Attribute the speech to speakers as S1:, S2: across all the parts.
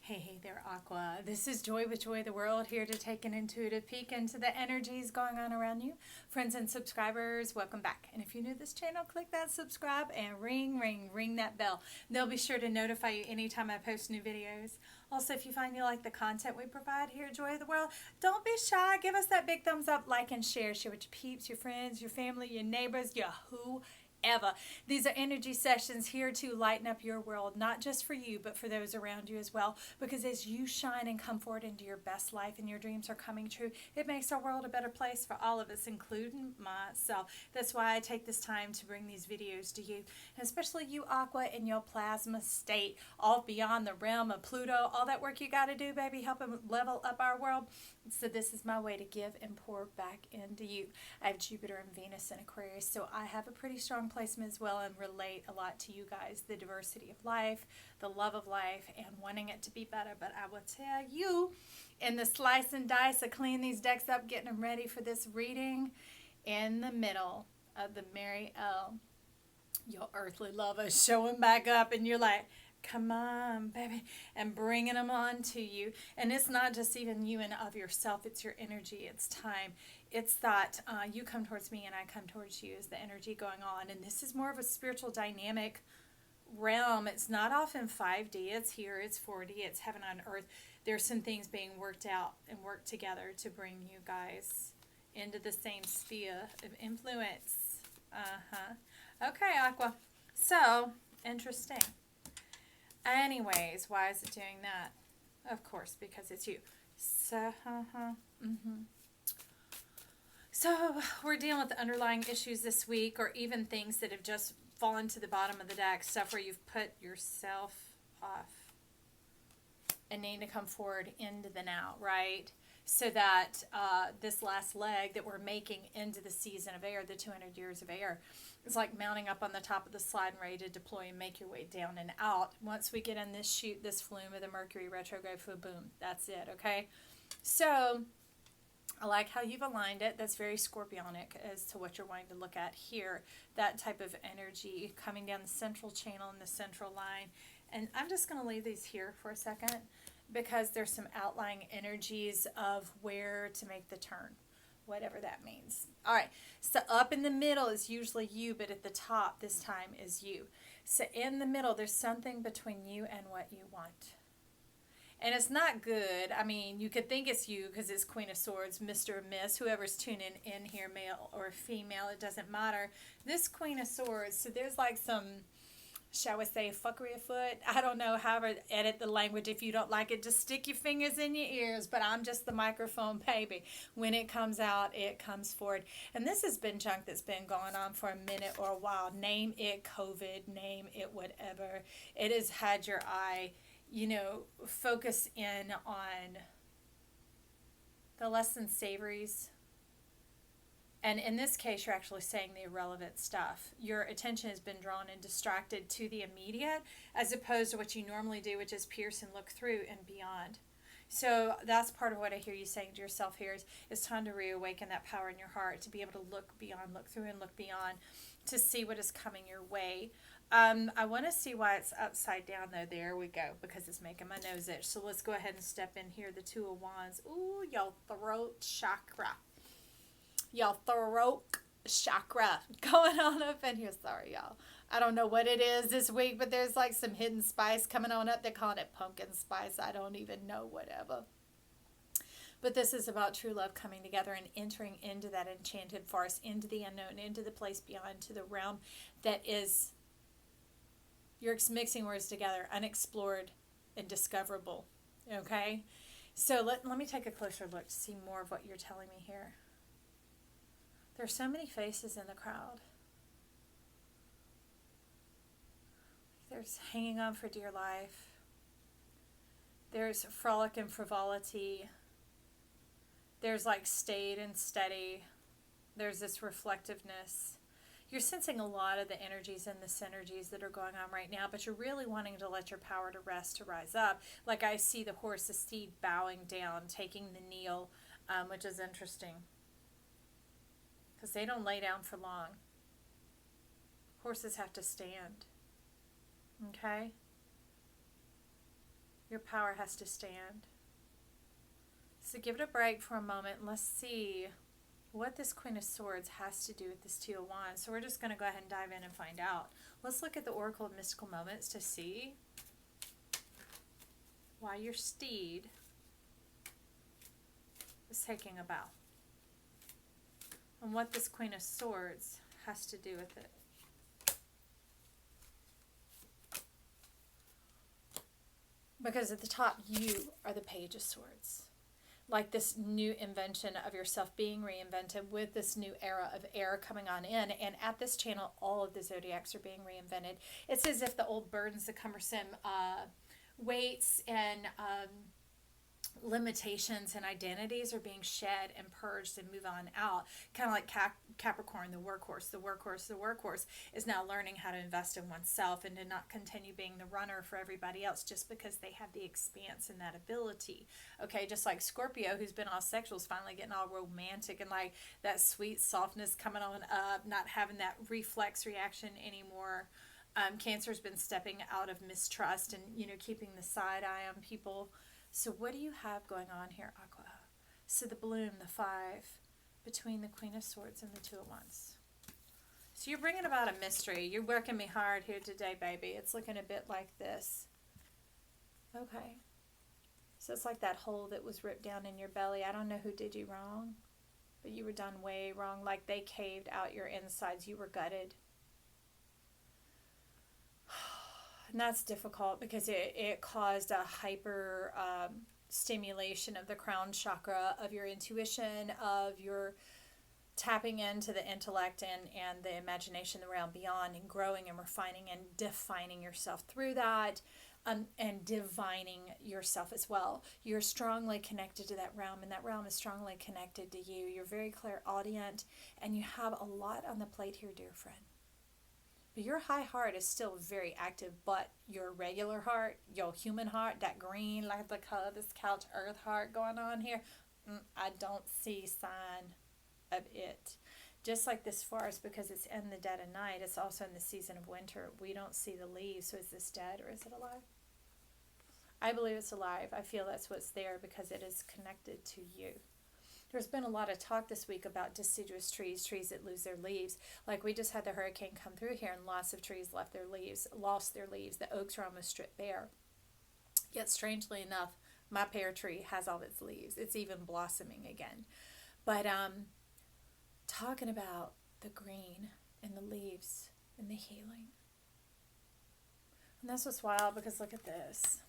S1: Hey there, Aqua. This is Joy with Joy the World, here to take an intuitive peek into the energies going on around you. Friends and subscribers, welcome back. And if you're new to this channel, click that subscribe and ring that bell. They'll be sure to notify you anytime I post new videos. Also, if you find you like the content we provide here at Joy of the World, don't be shy. Give us that big thumbs up, like and share. Share with your peeps, your friends, your family, your neighbors, your whoever. These are energy sessions here to lighten up your world, not just for you, but for those around you as well. Because as you shine and come forward into your best life and your dreams are coming true, it makes our world a better place for all of us, including myself. That's why I take this time to bring these videos to you, and especially you, Aqua, in your plasma state, all beyond the realm of Pluto, all that work you got to do, baby, helping level up our world. So this is my way to give and pour back into you. I have Jupiter and Venus in Aquarius, so I have a pretty strong placement as well and relate a lot to you guys. The diversity of life, the love of life, and wanting it to be better. But I will tell you, in the slice and dice of cleaning these decks up, getting them ready for this reading, in the middle of the Mary L, your earthly lover showing back up, and you're like, come on, baby, and bringing them on to you. And it's not just even you and of yourself, it's your energy, it's time. It's that you come towards me and I come towards you, is the energy going on. And this is more of a spiritual dynamic realm. It's not often 5D, it's here, it's 4D, it's heaven on earth. There's some things being worked out and worked together to bring you guys into the same sphere of influence. Okay, Aqua. So, interesting. Anyways, why is it doing that? Of course, because it's you. So, So, we're dealing with the underlying issues this week, or even things that have just fallen to the bottom of the deck, stuff where you've put yourself off and need to come forward into the now, right? So that this last leg that we're making into the season of air, the 200 years of air, is like mounting up on the top of the slide and ready to deploy and make your way down and out. Once we get in this chute, this flume of the Mercury retrograde, boom, that's it, okay? So I like how you've aligned it. That's very scorpionic as to what you're wanting to look at here. That type of energy coming down the central channel and the central line. And I'm just going to leave these here for a second, because there's some outlying energies of where to make the turn, whatever that means. All right, so up in the middle is usually you, but at the top this time is you. So in the middle, there's something between you and what you want. And it's not good. I mean, you could think it's you because it's Queen of Swords, Mr. or Miss, whoever's tuning in here, male or female, it doesn't matter. This Queen of Swords, so there's like some, shall we say, fuckery afoot. I don't know how to edit the language. If you don't like it, just stick your fingers in your ears. But I'm just the microphone baby. When it comes out, it comes forward. And this has been junk that's been going on for a minute or a while. Name it COVID, name it whatever. It has had your eye, focus in on the less than savories. And in this case, you're actually saying the irrelevant stuff. Your attention has been drawn and distracted to the immediate, as opposed to what you normally do, which is pierce and look through and beyond. So that's part of what I hear you saying to yourself here is it's time to reawaken that power in your heart, to be able to look beyond, look through and look beyond, to see what is coming your way. I want to see why it's upside down, though. There we go, because it's making my nose itch. So let's go ahead and step in here. The Two of Wands. Ooh, your throat chakra. Your throat chakra going on up in here. Sorry, y'all. I don't know what it is this week, but there's like some hidden spice coming on up. They're calling it pumpkin spice. I don't even know, whatever. But this is about true love coming together and entering into that enchanted forest, into the unknown, into the place beyond, to the realm that is, you're mixing words together, unexplored and discoverable. Okay? So let me take a closer look to see more of what you're telling me here. There's so many faces in the crowd. There's hanging on for dear life. There's frolic and frivolity. There's like staid and steady. There's this reflectiveness. You're sensing a lot of the energies and the synergies that are going on right now, but you're really wanting to let your power to rest, to rise up. Like I see the horse, the steed bowing down, taking the kneel, which is interesting. Because they don't lay down for long. Horses have to stand. Okay? Your power has to stand. So give it a break for a moment and let's see what this Queen of Swords has to do with this Two of Wands. So we're just going to go ahead and dive in and find out. Let's look at the Oracle of Mystical Moments to see why your steed is taking a bow. And what this Queen of Swords has to do with it. Because at the top, you are the Page of Swords. Like this new invention of yourself being reinvented with this new era of air coming on in. And at this channel, all of the zodiacs are being reinvented. It's as if the old burdens, the cumbersome weights and limitations and identities are being shed and purged and move on out. Kind of like Capricorn, the workhorse. The workhorse is now learning how to invest in oneself and to not continue being the runner for everybody else just because they have the expanse and that ability. Okay, just like Scorpio, who's been all sexual, is finally getting all romantic and like that sweet softness coming on up, not having that reflex reaction anymore. Cancer's been stepping out of mistrust and, keeping the side eye on people. So what do you have going on here, Aqua? So the bloom, the 5, between the Queen of Swords and the Two of Wands. So you're bringing about a mystery. You're working me hard here today, baby. It's looking a bit like this. Okay. So it's like that hole that was ripped down in your belly. I don't know who did you wrong, but you were done way wrong. Like they caved out your insides. You were gutted. And that's difficult because it caused a hyper stimulation of the crown chakra, of your intuition, of your tapping into the intellect and the imagination, the realm beyond, and growing and refining and defining yourself through that, and divining yourself as well. You're strongly connected to that realm, and that realm is strongly connected to you. You're very clairaudient, and you have a lot on the plate here, dear friend. But your high heart is still very active, but your regular heart, your human heart, that green, like the color of this couch, earth heart going on here, I don't see sign of it. Just like this forest, because it's in the dead of night, it's also in the season of winter. We don't see the leaves, so is this dead or is it alive? I believe it's alive. I feel that's what's there because it is connected to you. There's been a lot of talk this week about deciduous trees that lose their leaves. Like we just had the hurricane come through here and lots of trees lost their leaves. The oaks are almost stripped bare. Yet strangely enough, my pear tree has all its leaves. It's even blossoming again. But talking about the green and the leaves and the healing. And that's what's wild because look at this.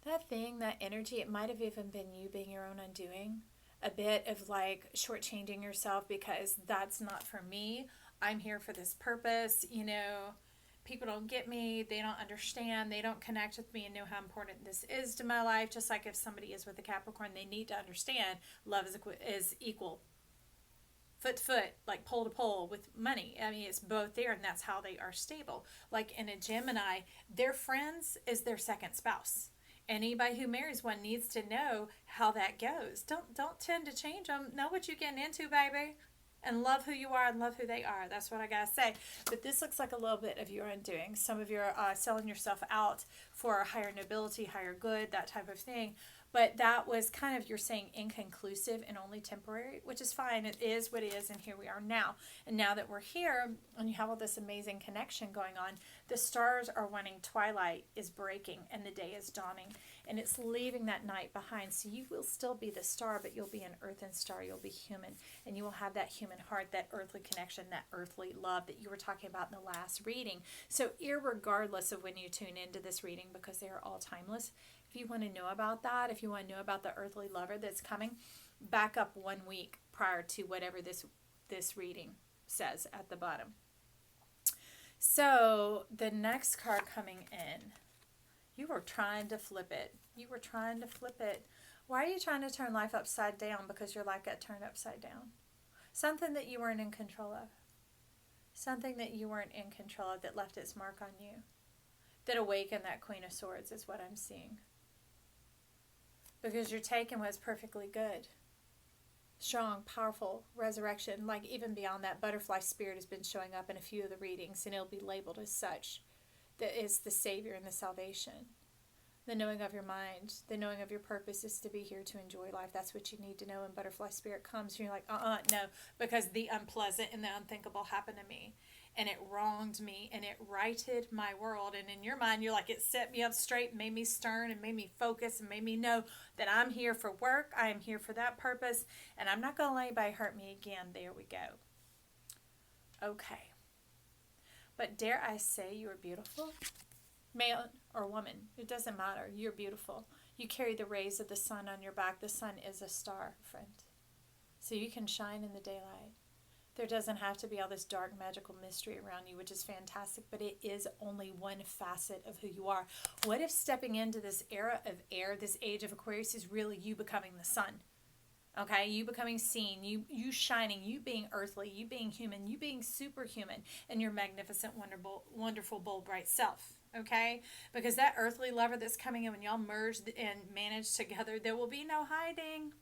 S1: That thing, that energy, it might have even been you being your own undoing. A bit of like shortchanging yourself because that's not for me. I'm here for this purpose. People don't get me. They don't understand. They don't connect with me and know how important this is to my life. Just like if somebody is with a Capricorn, they need to understand love is equal. Foot to foot, like pole to pole with money. I mean, it's both there, and that's how they are stable. Like in a Gemini, their friends is their second spouse. Anybody who marries one needs to know how that goes. Don't tend to change them. Know what you're getting into, baby. And love who you are and love who they are. That's what I got to say. But this looks like a little bit of your undoing. Some of you are selling yourself out for higher nobility, higher good, that type of thing. But that was kind of, you're saying, inconclusive and only temporary, which is fine. It is what it is, and here we are now. And now that we're here, and you have all this amazing connection going on, the stars are wanting twilight is breaking, and the day is dawning. And it's leaving that night behind. So you will still be the star, but you'll be an earthen star. You'll be human, and you will have that human heart, that earthly connection, that earthly love that you were talking about in the last reading. So irregardless of when you tune into this reading, because they are all timeless, if you want to know about that, if you want to know about the earthly lover that's coming, back up 1 week prior to whatever this reading says at the bottom. So the next card coming in, you were trying to flip it. Why are you trying to turn life upside down? Because your life got turned upside down. Something that you weren't in control of. Something that you weren't in control of that left its mark on you. That awakened that Queen of Swords is what I'm seeing. Because your taken was perfectly good. Strong, powerful, resurrection. Like even beyond that, butterfly spirit has been showing up in a few of the readings, and it'll be labeled as such. That is the Savior and the salvation. The knowing of your mind, the knowing of your purpose is to be here to enjoy life. That's what you need to know. And butterfly spirit comes, and you're like, no, because the unpleasant and the unthinkable happened to me, and it wronged me, and it righted my world. And in your mind, you're like, it set me up straight, made me stern, and made me focus, and made me know that I'm here for work. I am here for that purpose, and I'm not going to let anybody hurt me again. There we go. Okay. But dare I say you are beautiful? Male or woman, it doesn't matter. You're beautiful. You carry the rays of the sun on your back. The sun is a star, friend. So you can shine in the daylight. There doesn't have to be all this dark magical mystery around you, which is fantastic, but it is only one facet of who you are. What if stepping into this era of air, this age of Aquarius, is really you becoming the sun? Okay, you becoming seen, you shining, you being earthly, you being human, you being superhuman, and your magnificent, wonderful, bold, bright self. Okay, because that earthly lover that's coming in, when y'all merge and manage together, there will be no hiding,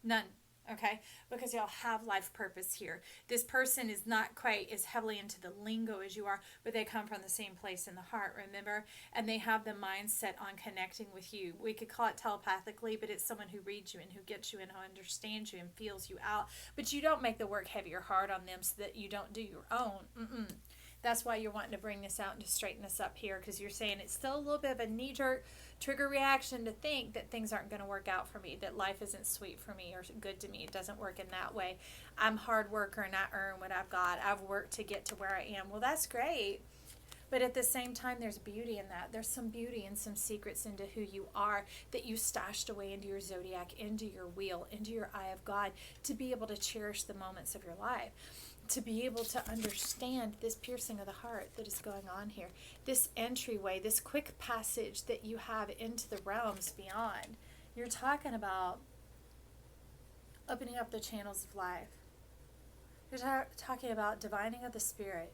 S1: none. Okay, because y'all have life purpose here. This person is not quite as heavily into the lingo as you are, but they come from the same place in the heart, remember? And they have the mindset on connecting with you. We could call it telepathically, but it's someone who reads you and who gets you and who understands you and feels you out. But you don't make the work heavy or hard on them so that you don't do your own. That's why you're wanting to bring this out and to straighten this up here, because you're saying it's still a little bit of a knee-jerk trigger reaction to think that things aren't going to work out for me, that life isn't sweet for me or good to me. It doesn't work in that way. I'm a hard worker and I earn what I've got. I've worked to get to where I am. Well, that's great. But at the same time, there's beauty in that. There's some beauty and some secrets into who you are that you stashed away into your zodiac, into your wheel, into your eye of God, to be able to cherish the moments of your life, to be able to understand this piercing of the heart that is going on here, this entryway, this quick passage that you have into the realms beyond. You're talking about opening up the channels of life. You're talking about divining of the spirit.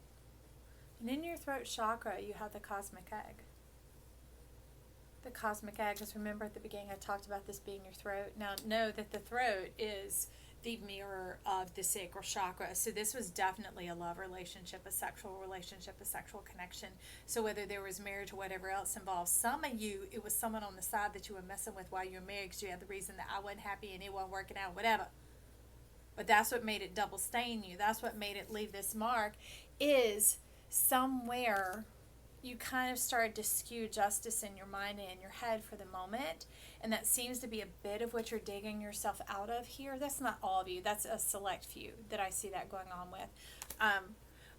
S1: And in your throat chakra, you have the cosmic egg. The cosmic egg, because remember at the beginning I talked about this being your throat. Now know that the throat is the mirror of the sacral chakra. So this was definitely a love relationship, a sexual connection. So whether there was marriage or whatever else involved, some of you, it was someone on the side that you were messing with while you were married because you had the reason that I wasn't happy and it wasn't working out, whatever. But that's what made it double stain you. That's what made it leave this mark, is somewhere you kind of started to skew justice in your mind and in your head for the moment, and that seems to be a bit of what you're digging yourself out of here. That's not all of you. That's a select few that I see that going on with.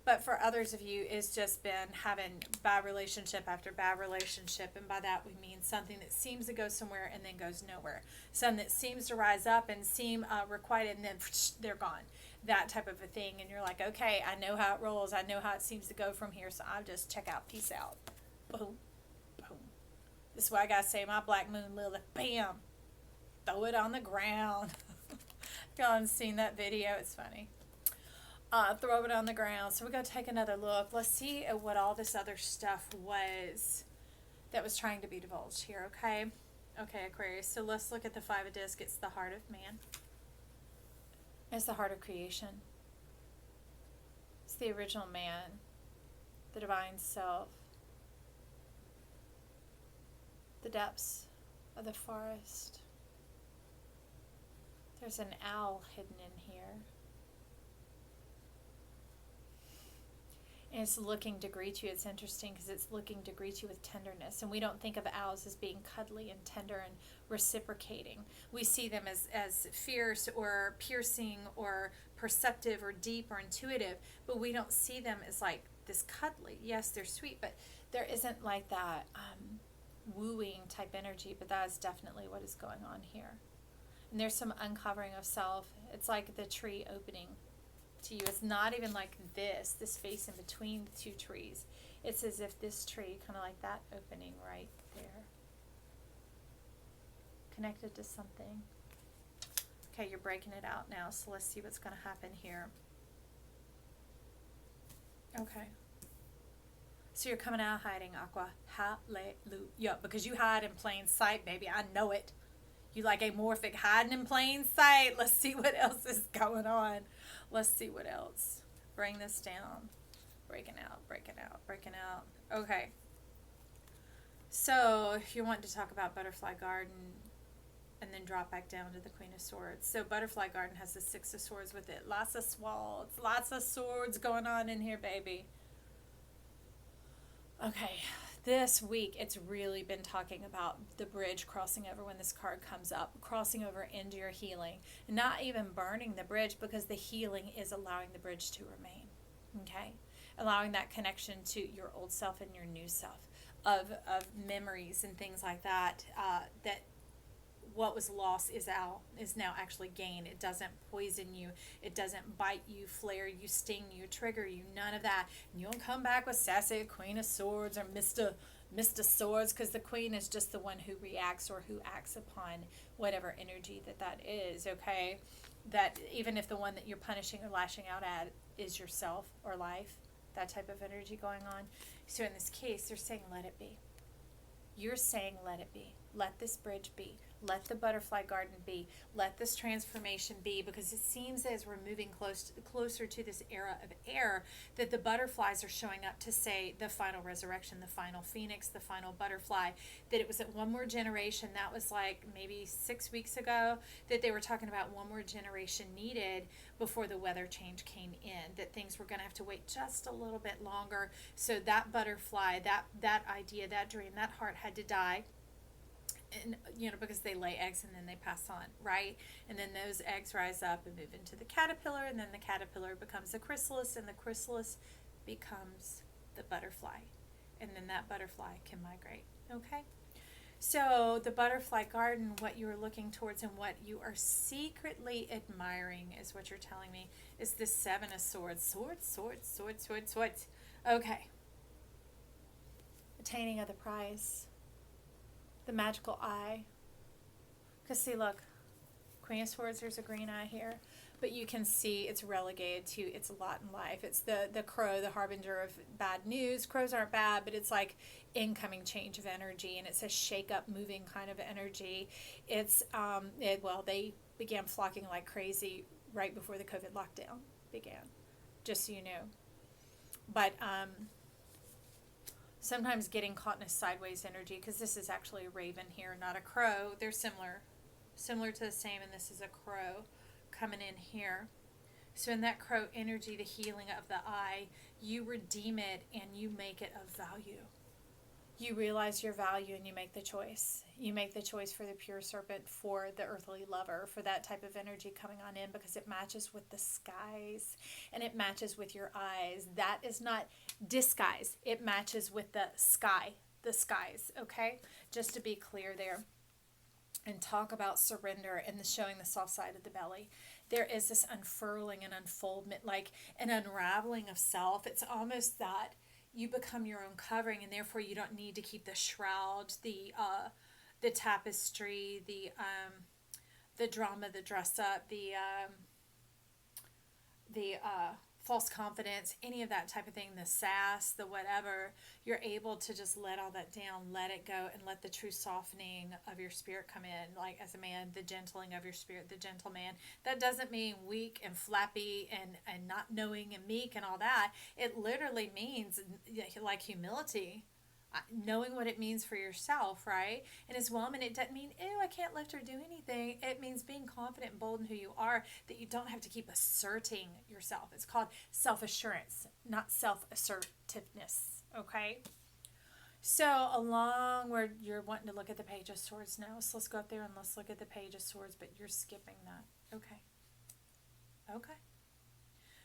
S1: But for others of you, it's just been having bad relationship after bad relationship, and by that we mean something that seems to go somewhere and then goes nowhere. Some that seems to rise up and seem requited, and then they're gone. That type of a thing, and you're like, okay, I know how it rolls. I know how it seems to go from here, so I'll just check out. Peace out. Boom. Boom. This is what I gotta say, my black moon lily. Bam. Throw it on the ground. If y'all haven't seen that video, it's funny. Throw it on the ground. So we're going to take another look. Let's see what all this other stuff was that was trying to be divulged here, okay? Okay, Aquarius. So let's look at the Five of Discs. It's the heart of man. It's the heart of creation. It's the original man, the divine self, the depths of the forest. There's an owl hidden in here. And it's looking to greet you. It's interesting because it's looking to greet you with tenderness. And we don't think of owls as being cuddly and tender and reciprocating. We see them as fierce or piercing or perceptive or deep or intuitive, but we don't see them as like this cuddly. Yes, they're sweet, but there isn't like that wooing type energy, but that is definitely what is going on here. And there's some uncovering of self. It's like the tree opening to you. It's not even like this space in between the two trees. It's as if this tree, kind of like that opening right there, connected to something. Okay, you're breaking it out now, so let's see what's going to happen here. Okay. So you're coming out hiding, Aqua. Hallelujah. Because you hide in plain sight, baby. I know it. You like amorphic hiding in plain sight. Let's see what else is going on. Let's see what else. Bring this down. Breaking out, breaking out, breaking out. Okay. So you want to talk about Butterfly Garden and then drop back down to the Queen of Swords. So Butterfly Garden has the Six of Swords with it. Lots of swords, lots of swords going on in here, baby. Okay, this week it's really been talking about the bridge crossing over when this card comes up, crossing over into your healing. Not even burning the bridge, because the healing is allowing the bridge to remain. Okay? Allowing that connection to your old self and your new self of memories and things like that, that what was lost is now actually gained. It doesn't poison you. It doesn't bite you, flare you, sting you, trigger you. None of that. And you don't come back with sassy Queen of Swords or Mr. Swords, because the Queen is just the one who reacts or who acts upon whatever energy that is. Okay, that even if the one that you're punishing or lashing out at is yourself or life, that type of energy going on. So in this case, they're saying let it be. You're saying let it be. Let this bridge be. Let the butterfly garden be. Let this transformation be, because it seems as we're moving closer to this era of air, that the butterflies are showing up to say the final resurrection, the final phoenix, the final butterfly, that it was at one more generation. That was like maybe 6 weeks ago that they were talking about one more generation needed before the weather change came in, that things were going to have to wait just a little bit longer. So that butterfly, that idea, that dream, that heart had to die. And because they lay eggs and then they pass on, right? And then those eggs rise up and move into the caterpillar, and then the caterpillar becomes the chrysalis, and the chrysalis becomes the butterfly, and then that butterfly can migrate. Okay, so the butterfly garden, what you are looking towards and what you are secretly admiring, is what you're telling me, is the Seven of Swords. Swords. Okay, attaining of the prize, the magical eye. Because see, look, Queen of Swords, there's a green eye here, but you can see it's relegated to its lot in life. It's the crow, the harbinger of bad news. Crows aren't bad, but it's like incoming change of energy, and it's a shake up, moving kind of energy. It's they began flocking like crazy right before the COVID lockdown began, just so you know. But sometimes getting caught in a sideways energy, because this is actually a raven here, not a crow. They're similar to the same, and this is a crow coming in here. So in that crow energy, the healing of the eye, you redeem it and you make it of value. You realize your value and you make the choice. You make the choice for the pure serpent, for the earthly lover, for that type of energy coming on in, because it matches with the skies and it matches with your eyes. That is not disguise. It matches with the skies, okay? Just to be clear there. And talk about surrender and showing the soft side of the belly. There is this unfurling and unfoldment, like an unraveling of self. It's almost that you become your own covering, and therefore you don't need to keep the shroud, the tapestry, the drama, the dress up, the false confidence, any of that type of thing, the sass, the whatever. You're able to just let all that down, let it go, and let the true softening of your spirit come in. Like as a man, the gentling of your spirit, the gentleman. That doesn't mean weak and flappy and not knowing and meek and all that. It literally means like humility. Knowing what it means for yourself, right? And as woman, it doesn't mean, ew, I can't lift or do anything. It means being confident and bold in who you are, that you don't have to keep asserting yourself. It's called self-assurance, not self-assertiveness, okay? So along where you're wanting to look at the Page of Swords now, so let's go up there and let's look at the Page of Swords, but you're skipping that. Okay.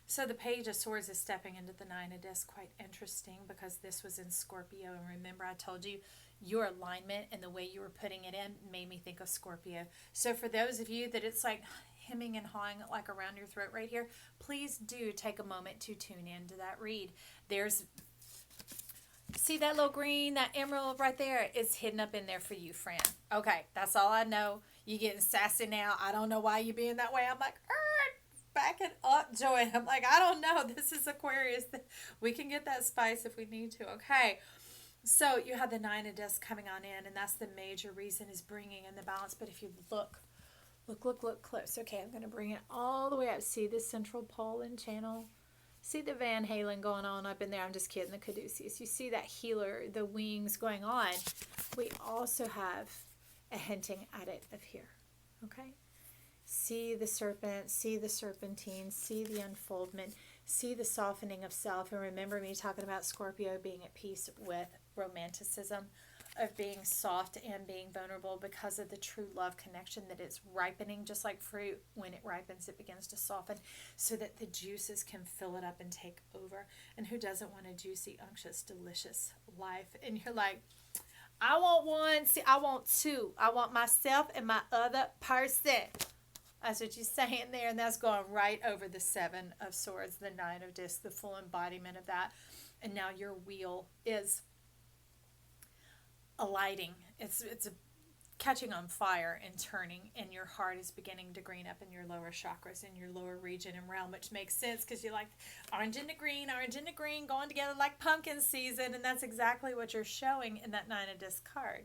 S1: So the Page of Swords is stepping into the Nine of Discs. Quite interesting, because this was in Scorpio. And remember, I told you your alignment and the way you were putting it in made me think of Scorpio. So for those of you that it's like hemming and hawing like around your throat right here, please do take a moment to tune into that read. See that little green, that emerald right there? It's hidden up in there for you, friend. Okay, that's all I know. You getting sassy now. I don't know why you being that way. I'm like, back it up, Joy. I'm like, I don't know. This is Aquarius. We can get that spice if we need to. Okay. So you have the Nine of Discs coming on in, and that's the major reason, is bringing in the balance. But if you look close. Okay, I'm going to bring it all the way up. See this central pole and channel? See the Van Halen going on up in there. I'm just kidding, the caduceus. You see that healer, the wings going on. We also have a hinting at it of here. Okay? See the serpent, see the serpentine, see the unfoldment, see the softening of self. And remember me talking about Scorpio being at peace with romanticism, of being soft and being vulnerable because of the true love connection that it's ripening. Just like fruit, when it ripens, it begins to soften so that the juices can fill it up and take over. And who doesn't want a juicy, unctuous, delicious life? And you're like, I want one. See, I want two. I want myself and my other person. That's what you're saying there, and that's going right over the Seven of Swords, the Nine of Discs, the full embodiment of that. And now your wheel is alighting. It's a catching on fire and turning, and your heart is beginning to green up in your lower chakras, in your lower region and realm, which makes sense because you're like orange and the green going together like pumpkin season, and that's exactly what you're showing in that Nine of Discs card.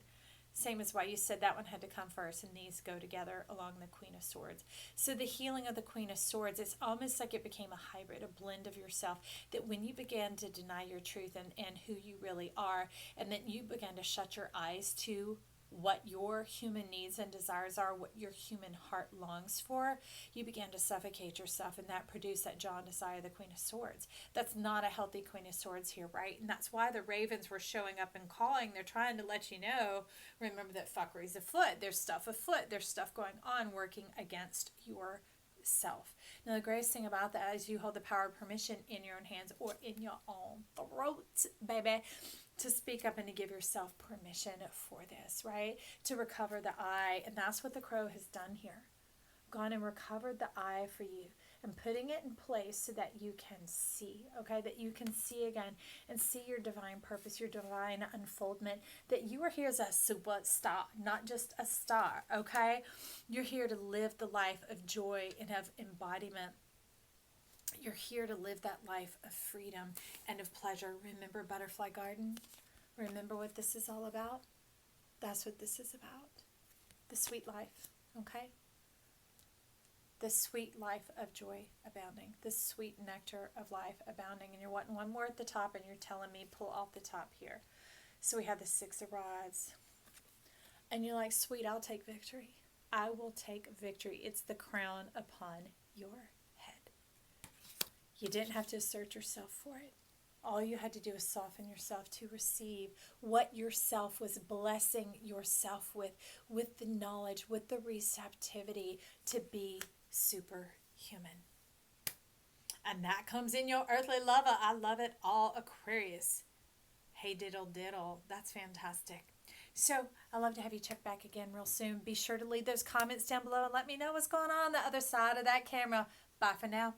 S1: Same as why you said that one had to come first, and these go together along the Queen of Swords. So the healing of the Queen of Swords, it's almost like it became a hybrid, a blend of yourself, that when you began to deny your truth and who you really are, and then you began to shut your eyes to what your human needs and desires are, what your human heart longs for, you began to suffocate yourself, and that produced that John desire, the Queen of Swords. That's not a healthy Queen of Swords here, right? And that's why the ravens were showing up and calling. They're trying to let you know, remember that fuckery's afoot. There's stuff afoot. There's stuff going on working against your self. Now, the greatest thing about that is you hold the power of permission in your own hands or in your own throat, baby, to speak up and to give yourself permission for this, right? To recover the I. And that's what the crow has done here. Gone and recovered the I for you and putting it in place so that you can see, okay? That you can see again and see your divine purpose, your divine unfoldment, that you are here as a superstar, not just a star, okay? You're here to live the life of joy and of embodiment. You're here to live that life of freedom and of pleasure. Remember Butterfly Garden? Remember what this is all about? That's what this is about. The sweet life, okay? The sweet life of joy abounding. The sweet nectar of life abounding. And you're wanting one more at the top, and you're telling me pull off the top here. So we have the Six of Rods. And you're like, sweet, I'll take victory. I will take victory. It's the crown upon your head. You didn't have to assert yourself for it. All you had to do was soften yourself to receive what yourself was blessing yourself with the knowledge, with the receptivity to be superhuman. And that comes in your earthly lover. I love it all, Aquarius. Hey, diddle diddle. That's fantastic. So I'd love to have you check back again real soon. Be sure to leave those comments down below and let me know what's going on the other side of that camera. Bye for now.